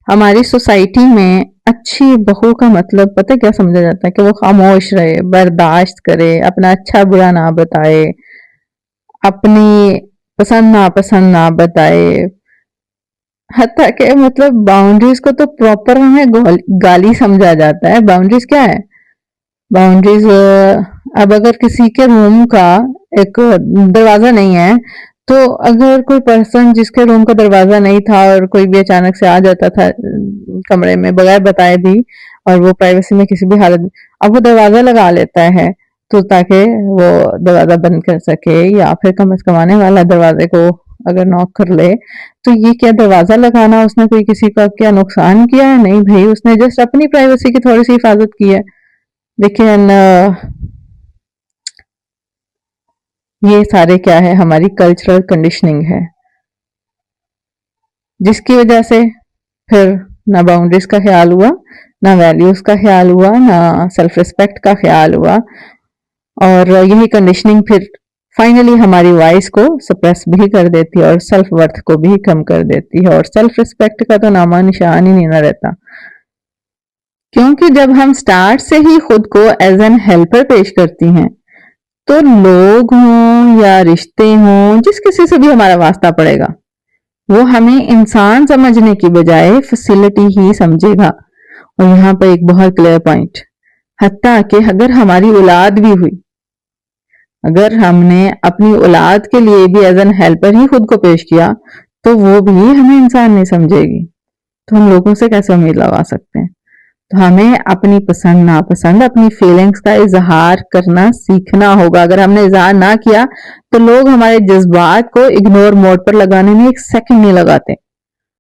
हमारी सोसाइटी में अच्छी बहू का मतलब पता है क्या समझा जाता है? कि वो खामोश रहे, बर्दाश्त करे, अपना अच्छा बुरा ना बताए, अपनी पसंद नापसंद ना बताए। हत्ता के मतलब बाउंड्रीज को तो प्रॉपर हमें गाली समझा जाता है। बाउंड्रीज क्या है? बाउंड्रीज अब अगर किसी के रूम का एक दरवाजा नहीं है, तो अगर कोई पर्सन जिसके रूम का दरवाजा नहीं था और कोई भी अचानक से आ जाता था कमरे में बगैर बताए भी, और वो प्राइवेसी में किसी भी हालत में, अब वो दरवाजा लगा लेता है तो ताकि वो दरवाजा बंद कर सके, या फिर कमाने वाला दरवाजे को अगर नॉक कर ले, तो ये क्या दरवाजा लगाना उसने कोई किसी का क्या नुकसान किया है? नहीं भाई, उसने जस्ट अपनी प्राइवेसी की थोड़ी सी हिफाजत की है। लेकिन ये सारे क्या है? हमारी कल्चरल कंडीशनिंग है, जिसकी वजह से फिर ना बाउंड्रीज का ख्याल हुआ, ना वैल्यूज का ख्याल हुआ, ना सेल्फ रिस्पेक्ट का ख्याल हुआ। और यही कंडीशनिंग फिर फाइनली हमारी वॉइस को सप्रेस भी कर देती है और सेल्फ वर्थ को भी कम कर देती है, और सेल्फ रिस्पेक्ट का तो नामा निशान ही नहीं ना रहता। क्योंकि जब हम स्टार्ट से ही खुद को एज एन हेल्पर पेश करती हैं, तो लोग हों या रिश्ते हों, जिस किसी से भी हमारा वास्ता पड़ेगा, वो हमें इंसान समझने की बजाय फैसिलिटी ही समझेगा। और यहाँ पर एक बहुत क्लियर पॉइंट, हत्ता कि अगर हमारी औलाद भी हुई, अगर हमने अपनी औलाद के लिए भी एज एन हेल्पर ही खुद को पेश किया, तो वो भी हमें इंसान नहीं समझेगी। तो हम लोगों से कैसे उम्मीद लगा सकते हैं? तो हमें अपनी पसंद नापसंद, अपनी फीलिंग्स का इजहार करना सीखना होगा। अगर हमने इजहार ना किया, तो लोग हमारे जज्बात को इग्नोर मोड पर लगाने में एक सेकंड नहीं लगाते।